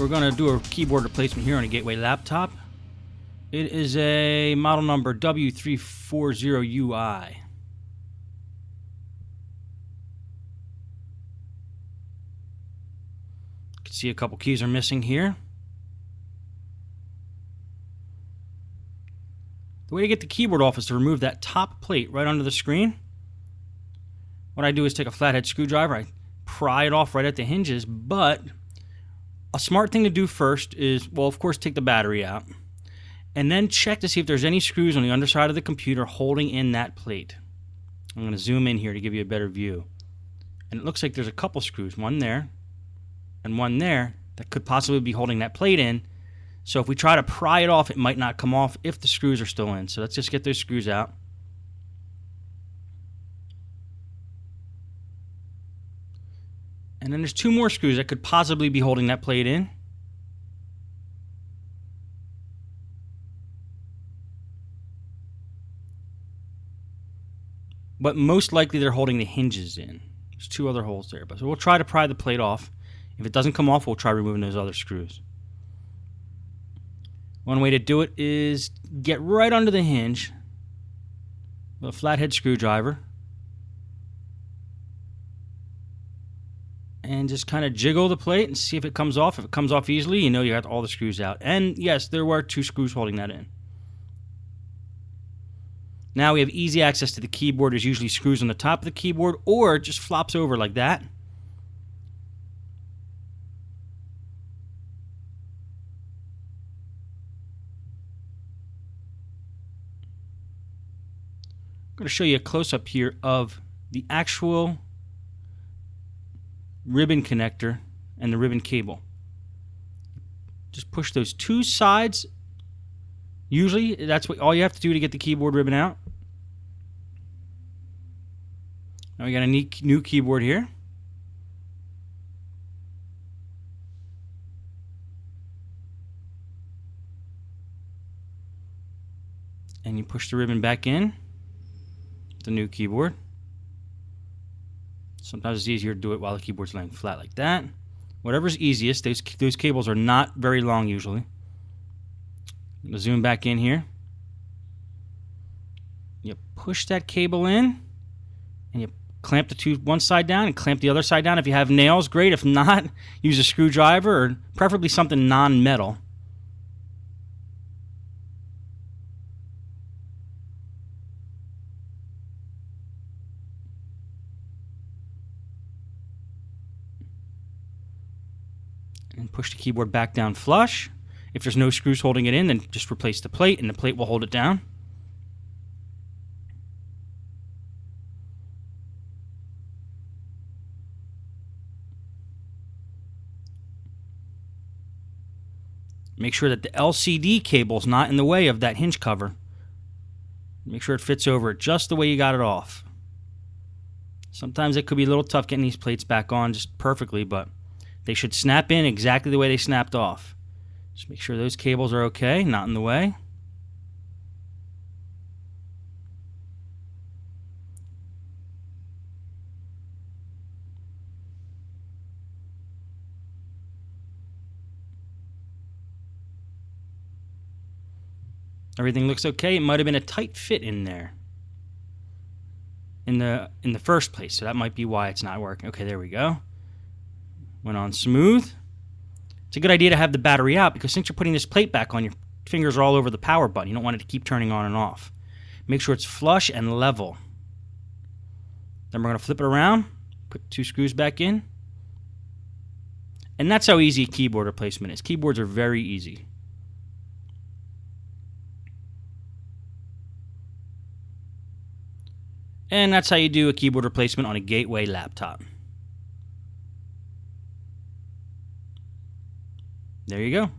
we're going to do a keyboard replacement here on a Gateway laptop. It is a model number W340UI. You can see a couple keys are missing here. The way to get the keyboard off is to remove that top plate right under the screen. What I do is take a flathead screwdriver, I pry it off right at the hinges, but a smart thing to do first is, well, of course, take the battery out, and then check to see if there's any screws on the underside of the computer holding in that plate. I'm going to zoom in here to give you a better view. And it looks like there's a couple screws, one there and one there, that could possibly be holding that plate in. So if we try to pry it off, it might not come off if the screws are still in. So let's just get those screws out. And then there's two more screws that could possibly be holding that plate in. But most likely they're holding the hinges in. There's two other holes there. But so we'll try to pry the plate off. If it doesn't come off, we'll try removing those other screws. One way to do it is get right under the hinge with a flathead screwdriver. And just kind of jiggle the plate and see if it comes off. If it comes off easily, you know you got all the screws out. And yes, there were two screws holding that in. Now we have easy access to the keyboard. There's usually screws on the top of the keyboard, or it just flops over like that. I'm going to show you a close-up here of the actual ribbon connector and the ribbon cable. Just push those two sides. Usually that's what all you have to do to get the keyboard ribbon out. Now we got a new keyboard here. And you push the ribbon back in. The new keyboard. Sometimes it's easier to do it while the keyboard's laying flat like that. Whatever's easiest. Those cables are not very long usually. I'm going to zoom back in here. You push that cable in, and you clamp the one side down and clamp the other side down. If you have nails, great. If not, use a screwdriver or preferably something non-metal. And push the keyboard back down flush. If there's no screws holding it in, then just replace the plate, and the plate will hold it down. Make sure that the LCD cable is not in the way of that hinge cover. Make sure it fits over it just the way you got it off. Sometimes it could be a little tough getting these plates back on just perfectly, but they should snap in exactly the way they snapped off. Just make sure those cables are okay, not in the way. Everything looks okay. It might have been a tight fit in there in the first place, so that might be why it's not working. Okay, there we go. Went on smooth. It's a good idea to have the battery out because since you're putting this plate back on, your fingers are all over the power button. You don't want it to keep turning on and off. Make sure it's flush and level. Then we're going to flip it around, put two screws back in. And that's how easy a keyboard replacement is. Keyboards are very easy. And that's how you do a keyboard replacement on a Gateway laptop. There you go.